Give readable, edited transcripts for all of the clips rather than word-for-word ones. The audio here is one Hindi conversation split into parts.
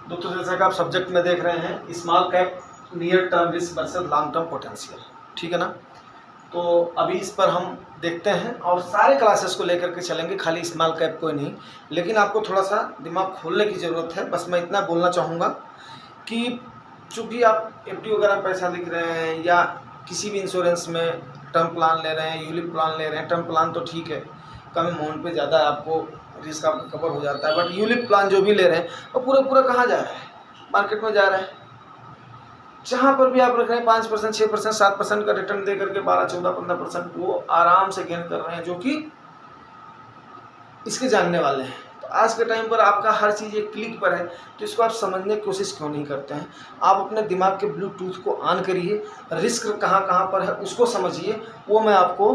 दोस्तों जैसा कि आप सब्जेक्ट में देख रहे हैं small cap near term risk versus long term potential, ठीक है ना। तो अभी इस पर हम देखते हैं और सारे क्लासेस को लेकर के चलेंगे, खाली स्मॉल कैप को नहीं। लेकिन आपको थोड़ा सा दिमाग खोलने की ज़रूरत है। बस मैं इतना बोलना चाहूँगा कि चूँकि आप एफडी वगैरह पैसा लिख रहे हैं या किसी भी इंश्योरेंस में टर्म प्लान ले रहे हैं, यूलिप प्लान ले रहे हैं। टर्म प्लान तो ठीक है, कम अमाउंट पे ज़्यादा आपको रिस्क आपका कवर हो जाता है, बट यूलिप प्लान जो भी ले रहे हैं वो पूरा कहाँ जा रहा है, मार्केट में जा रहा है। जहाँ पर भी आप रख रहे हैं 5%, 6%, 7% का रिटर्न दे करके 12, 14, 15% वो आराम से गेन कर रहे हैं, जो कि इसके जानने वाले हैं। तो आज के टाइम पर आपका हर चीज़ एक क्लिक पर है, तो इसको आप समझने की कोशिश क्यों नहीं करते हैं। आप अपने दिमाग के ब्लूटूथ को ऑन करिए, रिस्क कहाँ कहाँ पर है उसको समझिए। वो मैं आपको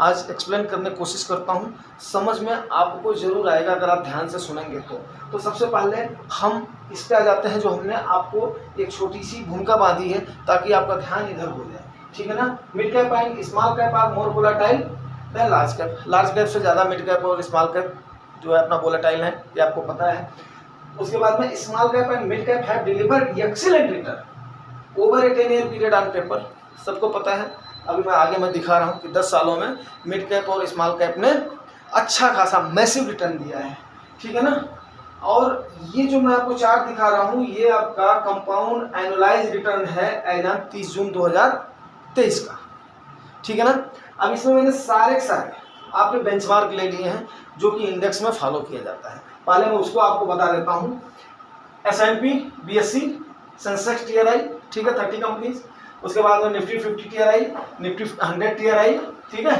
आज एक्सप्लेन करने की कोशिश करता हूँ। समझ में आपको ज़रूर आएगा अगर आप ध्यान से सुनेंगे तो सबसे पहले हम इस पे आ जाते हैं जो हमने आपको एक छोटी सी भूमिका बांधी है ताकि आपका ध्यान इधर हो जाए, ठीक है ना। Mid cap and small cap are more volatile than large cap. Large cap से ज़्यादा मिड कैप और स्मॉल कैप जो है अपना वोलेटाइल है, ये आपको पता है। उसके बाद में small cap and mid cap have delivered excellent return over A 10 year period on paper, सबको पता है। अभी मैं आगे मैं दिखा रहा हूँ कि 10 सालों में मिड कैप और स्मॉल कैप ने अच्छा खासा मैसिव रिटर्न दिया है, ठीक है ना। और ये जो मैं आपको चार्ट दिखा रहा हूँ ये आपका कंपाउंड एनुअलाइज रिटर्न है एज ऑन 30 जून 2023 का, ठीक है ना। अब इसमें मैंने सारे आपने बेंचमार्क ले लिए हैं जो कि इंडेक्स में फॉलो किया जाता है। पहले मैं उसको आपको बता देता हूँ। S&P, BSE, सेंसेक्स TRI, ठीक है, 30 कंपनीज। उसके बाद में निफ्टी 50 TRI, निफ्टी 100 TRI, ठीक है।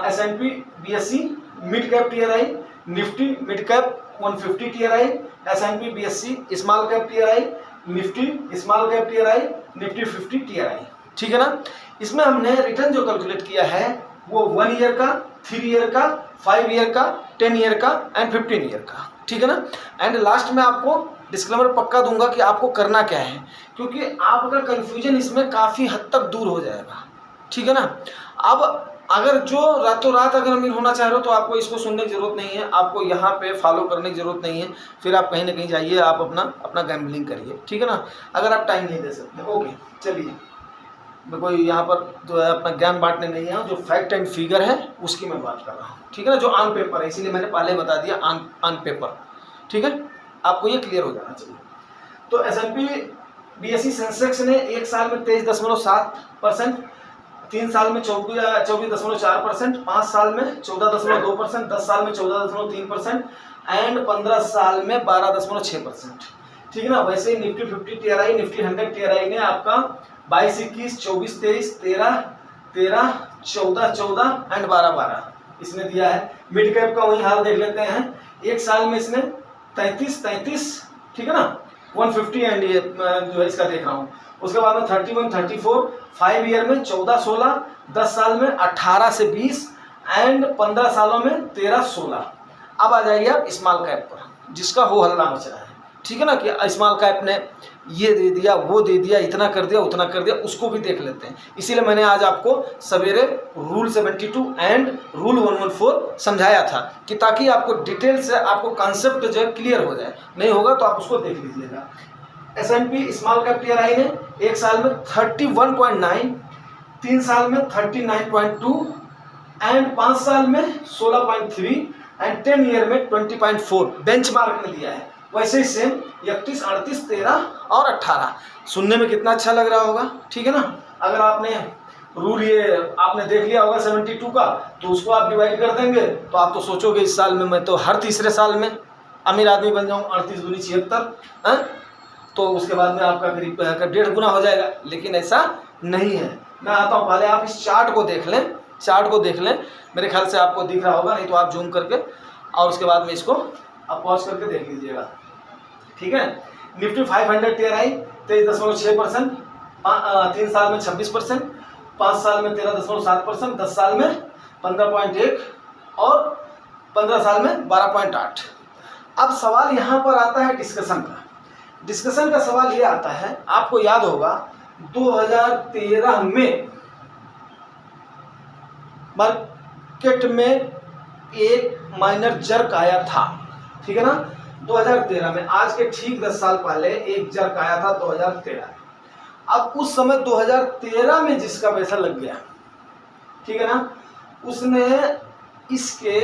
S&P, BSE, mid cap TRI, Nifty mid cap 150 TRI, S&P, BSE, small cap TRI, Nifty small cap TRI, Nifty 50 TRI, ठीक है ना। इसमें हमने रिटर्न जो कैलकुलेट किया है वो 1 ईयर का, 3 ईयर का, 5 ईयर का, 10 ईयर का एंड 15 ईयर का, ठीक है ना। एंड लास्ट में आपको डिस्क्लेमर पक्का दूंगा कि आपको करना क्या है, क्योंकि आपका कंफ्यूजन इसमें काफ़ी हद तक दूर हो जाएगा, ठीक है ना। अब अगर जो रातों रात अगर अमीर होना चाह रहे हो तो आपको इसको सुनने की ज़रूरत नहीं है, आपको यहाँ पे फॉलो करने की ज़रूरत नहीं है। फिर आप कहीं ना कहीं जाइए, आप अपना गैम्बलिंग करिए, ठीक है ना, अगर आप टाइम नहीं दे सकते। ओके चलिए, मैं कोई यहाँ पर जो है अपना ज्ञान बांटने नहीं है, जो फैक्ट एंड फिगर है उसकी मैं बात कर रहा हूँ, ठीक है ना, जो ऑन पेपर है। इसीलिए मैंने पहले बता दिया ऑन पेपर, ठीक है, आपको ये क्लियर हो जाना चाहिए। तो S&P BSE सेंसेक्स ने एक साल में 23.7%, 3 साल में 24.4%, 5 साल में 14.2%, 10 साल में 14.3% एंड 15 साल में 12.6%, ठीक है ना। वैसे ही निफ्टी 50 TRI, निफ्टी 100 TRI ने आपका 22, 21, 24, 23, 13, 14 एंड 12 इसने दिया है। मिड कैप का वही हाल देख लेते हैं। एक साल में इसने 33, ठीक है ना, 150 एंड ये जो है इसका देख रहा हूँ। उसके बाद में 31, 34, 5 ईयर में 14, 16, 10 साल में 18 से 20 एंड 15 सालों में 13, 16। अब आ जाइए आप स्मॉल कैप पर, जिसका हो हल्ला मच रहा है, ठीक है ना, कि स्मॉल कैप ने ये दे दिया, वो दे दिया, इतना कर दिया, उतना कर दिया, उसको भी देख लेते हैं। इसीलिए मैंने आज आपको सवेरे रूल 72 एंड रूल 114 समझाया था कि ताकि आपको डिटेल से आपको कॉन्सेप्ट जो है क्लियर हो जाए। नहीं होगा तो आप उसको देख लीजिएगा। S&P स्मॉल कैप TRI ने एक साल में 31.9, 3 साल में 39.2 एंड 5 साल में 16.3 एंड 10 ईयर में 20.4 बेंचमार्क में दिया है। वैसे ही सेम 31, 38, 13 और 18 सुनने में कितना अच्छा लग रहा होगा, ठीक है ना। अगर आपने रूल ये आपने देख लिया होगा 72 का, तो उसको आप डिवाइड कर देंगे तो आप तो सोचोगे इस साल में मैं तो हर तीसरे साल में अमीर आदमी बन जाऊँ, 38 दूनी 76, तो उसके बाद में आपका करीब 1.5 गुना हो जाएगा। लेकिन ऐसा नहीं है। मैं आता हूँ, पहले आप इस चार्ट को देख लें, चार्ट को देख लें, मेरे ख्याल से आपको दिख रहा होगा, नहीं तो आप जूम करके और उसके बाद में इसको आप पॉज करके देख लीजिएगा, ठीक है। निफ्टी 500 TRI 23.6%, 3 साल में 26%, 5 साल में 13.7%, 10 साल में 15.1 और 15 साल में 12.8। अब सवाल यहाँ पर आता है डिस्कशन का। डिस्कशन का सवाल ये आता है, आपको याद होगा 2013 में मार्केट में एक माइनर जर्क आया था, ठीक है ना। 2013 में, आज के ठीक 10 साल पहले एक जर्क आया था 2013 में। अब उस समय 2013 में जिसका पैसा लग गया, ठीक है ना, उसने इसके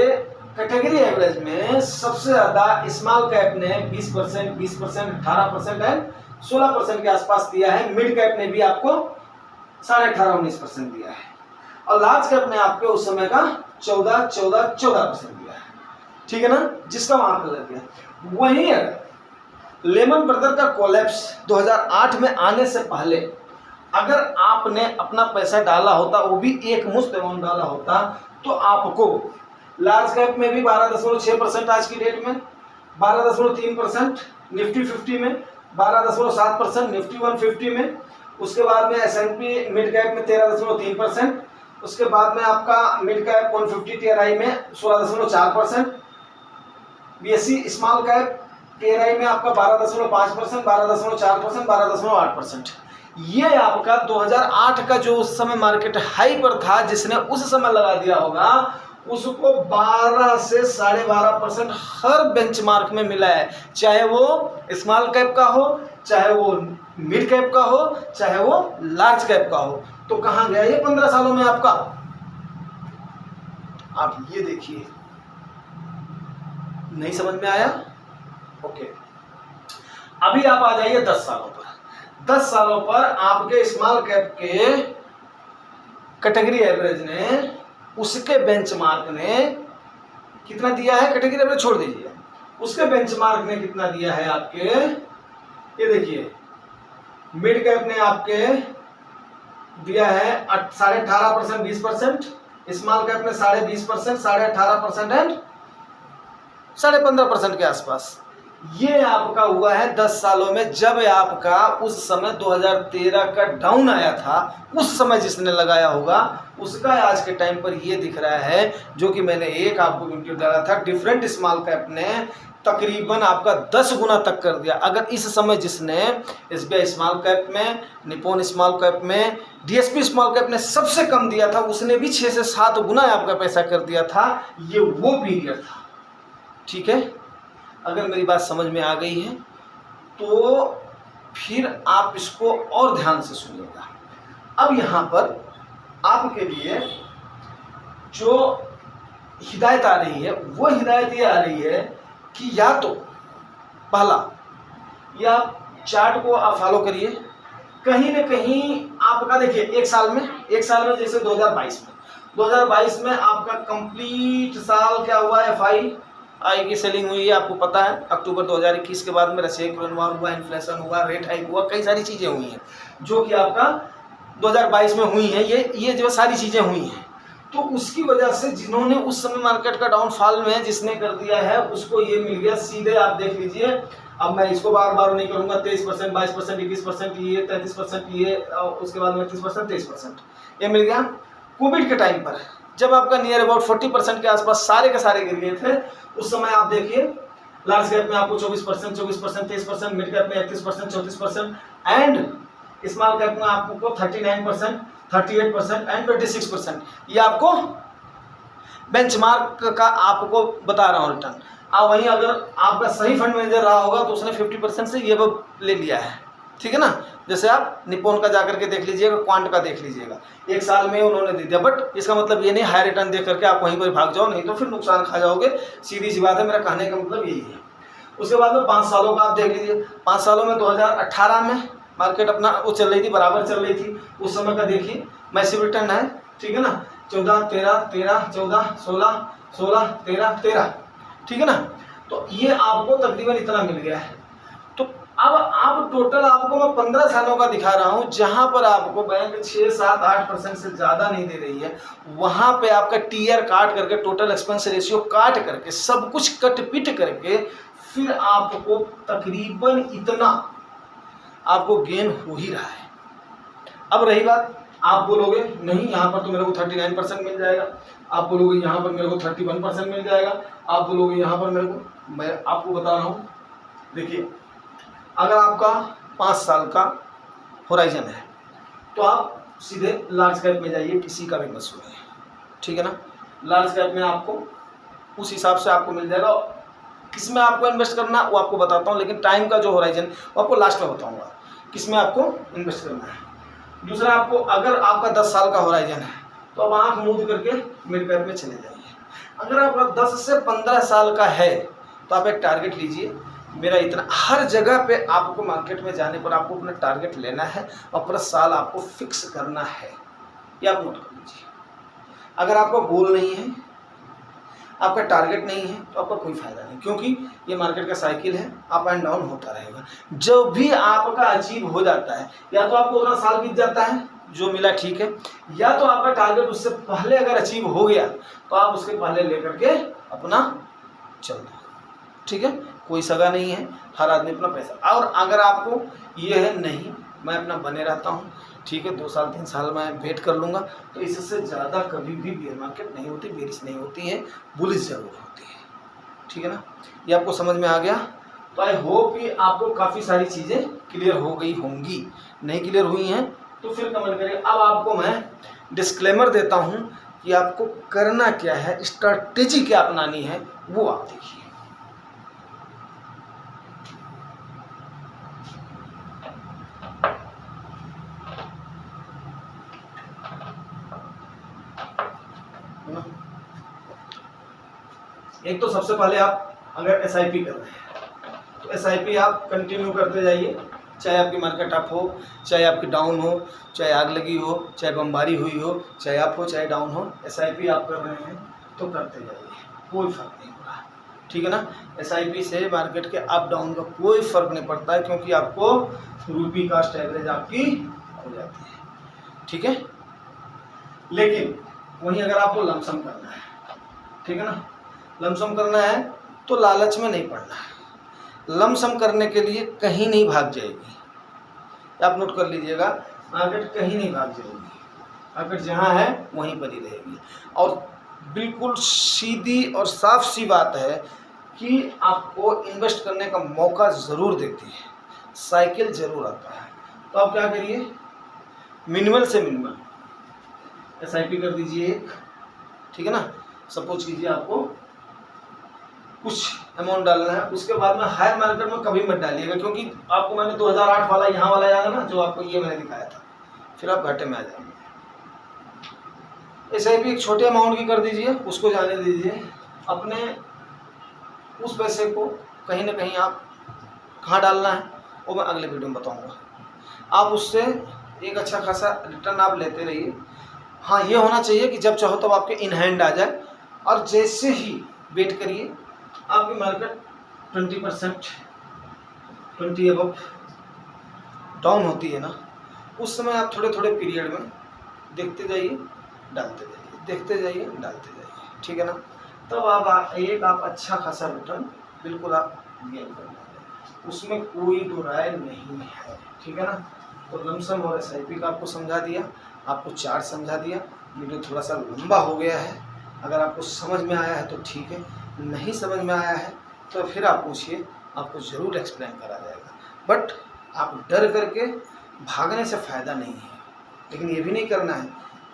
कैटेगरी एवरेज में सबसे ज्यादा स्मॉल कैप ने 20%, 20%, 18% एंड 16% के आसपास दिया है। मिड कैप ने भी आपको 18.5-19% दिया है और लार्ज कैप ने आपके उस समय का 14% दिया है, ठीक है ना, जिसका वहां पर लग गया। वहीं लेमन ब्रदर का कोलैप्स 2008 में आने से पहले अगर आपने अपना पैसा डाला होता, वो भी एक मुश्त अमाउंट डाला होता, तो आपको लार्ज कैप में भी 12.6% आज की डेट में, 12.3% निफ्टी 50 में, 12.7% निफ्टी 150 में, उसके बाद में S&P मिड कैप में 13.3%, उसके बाद में आपका मिड कैप 150 TRI में 16.4%, BSE स्मॉल कैप TRI में आपका 12.5%, 12.4%, 12.8%। ये आपका 2008 का जो उस समय मार्केट हाई पर था, जिसने उस समय लगा दिया होगा, उसको 12 से 12.5% हर बेंचमार्क में मिला है, चाहे वो स्मॉल कैप का हो, चाहे वो मिड कैप का हो, चाहे वो लार्ज कैप का हो। तो कहां गया ये 15 सालों में आपका? आप ये देखिए, नहीं समझ में आया? ओके, अभी आप आ जाइए 10 सालों पर। 10 सालों पर आपके स्मॉल कैप के कैटेगरी एवरेज ने, उसके बेंचमार्क ने कितना दिया है? कैटेगरी एवरेज छोड़ दीजिए, उसके बेंचमार्क ने कितना दिया है आपके? ये देखिए, मिड कैप ने आपके दिया है 18.5%, 20%, स्मॉल कैप ने 20.5%, 18.5% एंड 15.5% के आसपास। ये आपका हुआ है 10 सालों में। जब आपका उस समय 2013 का डाउन आया था, उस समय जिसने लगाया होगा उसका आज के टाइम पर ये दिख रहा है, जो कि मैंने एक आपको वीडियो डाला था, डिफरेंट स्मॉल कैप ने तकरीबन आपका 10 गुना तक कर दिया। अगर इस समय जिसने SBI स्मॉल कैप में, निप्पॉन स्मॉल कैप में, DSP स्मॉल कैप ने सबसे कम दिया था, उसने भी 6 से 7 गुना आपका पैसा कर दिया था। ये वो पीरियड था, ठीक है। अगर मेरी बात समझ में आ गई है तो फिर आप इसको और ध्यान से सुनिएगा। अब यहाँ पर आपके लिए जो हिदायत आ रही है, वो हिदायत ये आ रही है कि या तो पहला, या चार्ट को आप फॉलो करिए, कहीं ना कहीं आपका देखिए एक साल में जैसे 2022 में आपका कंप्लीट साल क्या हुआ? FI की सेलिंग हुई है, आपको पता है। अक्टूबर 2021 के बाद में रशिया यूक्रेन वॉर हुआ, इन्फ्लेशन हुआ, रेट हाइक हुआ, कई सारी चीज़ें हुई हैं जो कि आपका 2022 में हुई हैं। ये जो सारी चीज़ें हुई हैं, तो उसकी वजह से जिन्होंने उस समय मार्केट का डाउनफॉल में जिसने कर दिया है, उसको ये मिल गया सीधे। आप देख लीजिए, अब मैं इसको बार बार नहीं करूँगा, 23%, 22%, 21%, ये 33%, ये उसके बाद में 30%, 23% ये मिल गया। कोविड के टाइम पर जब आपका नियर अबाउट 40% के आसपास सारे के सारे गिर गए थे, उस समय आप देखिए लार्ज कैप में आपको 24%, 23%, मिड कैप में 31%, 34% एंड स्मॉल कैप में आपको 39%, 38% एंड 26%। ये आपको बेंचमार्क का आपको बता रहा हूँ रिटर्न। अब वहीं अगर आपका सही फंड मैनेजर रहा होगा तो उसने 50% से ये वो ले लिया है, ठीक है ना। जैसे आप निप्पॉन का जाकर के देख लीजिएगा, क्वांट का देख लीजिएगा, एक साल में उन्होंने दे दिया। बट इसका मतलब ये नहीं हाई रिटर्न देख करके आप वहीं पर भाग जाओ, नहीं तो फिर नुकसान खा जाओगे। सीधी सी बात है, मेरा कहने का मतलब यही है। उसके बाद में 5 सालों का आप देख लीजिए। 5 सालों में 2018 में मार्केट अपना वो चल रही थी, बराबर चल रही थी। उस समय का देखिए मैसिव रिटर्न है, ठीक है ना, 14, 13, 13, 14, 16, 16, 13, 13, ठीक है ना। तो ये आपको तकरीबन इतना मिल गया है। तो अब आप टोटल आपको मैं 15 सालों का दिखा रहा हूं, जहां पर आपको बैंक 6, 7, 8% से ज़्यादा नहीं दे रही है। वहां पे आपका TR काट करके, टोटल एक्सपेंस रेशियो काट करके, सब कुछ कट पिट करके फिर आपको तकरीबन इतना आपको गेन हो ही रहा है। अब रही बात, आप बोलोगे नहीं यहाँ पर तो मेरे को 39% मिल जाएगा, आप बोलोगे यहाँ पर मेरे को 31% मिल जाएगा, आप बोलोगे यहाँ पर मेरे को, मैं आपको बता रहा हूँ, देखिए अगर आपका 5 साल का होराइजन है तो आप सीधे लार्ज कैप में जाइए, किसी का भी मत सुनिए, ठीक है ना। लार्ज कैप में आपको उस हिसाब से आपको मिल जाएगा किस में आपको इन्वेस्ट करना वो आपको बताता हूँ, लेकिन टाइम का जो होराइजन वो आपको लास्ट में बताऊँगा किस में आपको इन्वेस्ट करना है। दूसरा, आपको अगर आपका 10 साल का होराइजन है तो अब आँख मूंद करके मिड कैप में चले जाइए। अगर आपका 10 से 15 साल का है तो आप एक टारगेट लीजिए, मेरा इतना। हर जगह पे आपको मार्केट में जाने पर आपको अपना टारगेट लेना है और पूरा साल आपको फिक्स करना है, ये आप नोट कर लीजिए। अगर आपका गोल नहीं है, आपका टारगेट नहीं है, तो आपका कोई फायदा नहीं, क्योंकि ये मार्केट का साइकिल है, अप एंड डाउन होता रहेगा। जब भी आपका अचीव हो जाता है, या तो आपको उतना साल बीत जाता है जो मिला ठीक है, या तो आपका टारगेट उससे पहले अगर अचीव हो गया तो आप उसके पहले लेकर के अपना चल दो, ठीक है। कोई सगा नहीं है, हर आदमी अपना पैसा। और अगर आपको ये है नहीं मैं अपना बने रहता हूँ, ठीक है, 2 साल 3 साल मैं वेट कर लूँगा, तो इससे ज़्यादा कभी भी बेयर मार्केट नहीं होती, बेरिश नहीं होती है, बुलिश जरूर होती है, ठीक है ना। ये आपको समझ में आ गया? तो आई होप कि आपको काफ़ी सारी चीज़ें क्लियर हो गई होंगी। नहीं क्लियर हुई हैं तो फिर कमेंट करिए। अब आपको मैं डिस्क्लेमर देता हूँ कि आपको करना क्या है, स्ट्रैटेजी क्या अपनानी है, वो आप देखिए। एक तो सबसे पहले आप अगर SIP कर रहे हैं तो SIP आप कंटिन्यू करते जाइए, चाहे आपकी मार्केट अप हो, चाहे आपकी डाउन हो, चाहे आग लगी हो, चाहे बमबारी हुई हो, चाहे अप हो चाहे डाउन हो, SIP आप कर रहे हैं तो करते जाइए, कोई फर्क नहीं हो रहा, ठीक है ना। SIP से मार्केट के अप डाउन का कोई फर्क नहीं पड़ता है, क्योंकि आपको रूपी कास्ट एवरेज आपकी हो जाती है, ठीक है। लेकिन वहीं अगर आपको लमसम करना है, ठीक है ना, लमसम करना है तो लालच में नहीं पड़ना है। लमसम करने के लिए कहीं नहीं भाग जाएगी, आप नोट कर लीजिएगा, मार्केट कहीं नहीं भाग जाएगी, मार्केट जहाँ है वहीं बनी रहेगी। और बिल्कुल सीधी और साफ सी बात है कि आपको इन्वेस्ट करने का मौका ज़रूर देती है, साइकिल ज़रूर आता है। तो आप क्या करिए, मिनिमल से मिनिमल SIP कर दीजिए एक, ठीक है ना। सपोज कीजिए आपको कुछ अमाउंट डालना है, उसके बाद में हायर मार्केट में कभी मत डालिएगा, क्योंकि आपको मैंने 2008 वाला यहाँ वाला याद है ना, जो आपको ये मैंने दिखाया था, फिर आप घाटे में आ जाएंगे। SIP एक छोटे अमाउंट की कर दीजिए, उसको जाने दीजिए। अपने उस पैसे को कहीं ना कहीं आप कहाँ डालना है वो मैं अगले वीडियो में बताऊँगा। आप उससे एक अच्छा खासा रिटर्न आप लेते रहिए। हाँ, ये होना चाहिए कि जब चाहो तब आपके इन हैंड आ जाए, और जैसे ही वेट करिए आपकी मार्केट 20% 20 अबव डाउन होती है ना, उस समय आप थोड़े थोड़े पीरियड में देखते जाइए, डालते जाइए, देखते जाइए, डालते जाइए, ठीक है ना। तब आप अच्छा खासा रिटर्न बिल्कुल आप गेन कर लेंगे, उसमें कोई दो राय नहीं है, ठीक है ना। तो लमसम और SIP का आपको समझा दिया, आपको चार्ट समझा दिया। वीडियो थोड़ा सा लंबा हो गया है, अगर आपको समझ में आया है तो ठीक है, नहीं समझ में आया है तो फिर आप पूछिए, आपको ज़रूर एक्सप्लेन करा जाएगा। बट आप डर करके भागने से फ़ायदा नहीं है, लेकिन ये भी नहीं करना है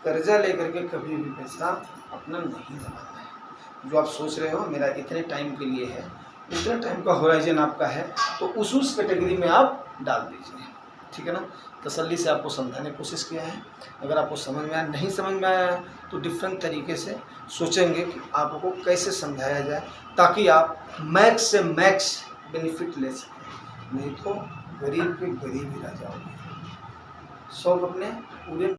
कर्जा लेकर के कभी भी पैसा अपना नहीं जमाना है। जो आप सोच रहे हो मेरा इतने टाइम के लिए है, इतने टाइम का होराइजन आपका है, तो उस कैटेगरी में आप डाल दीजिए, ठीक है ना। तसल्ली से आपको समझाने की कोशिश किया है। अगर आपको समझ में आया, नहीं समझ में आया है तो डिफरेंट तरीके से सोचेंगे कि आपको कैसे समझाया जाए, ताकि आप मैक्स से मैक्स बेनिफिट ले सकें। नहीं तो गरीब के गरीब ही रह जाओगे। सब अपने पूरे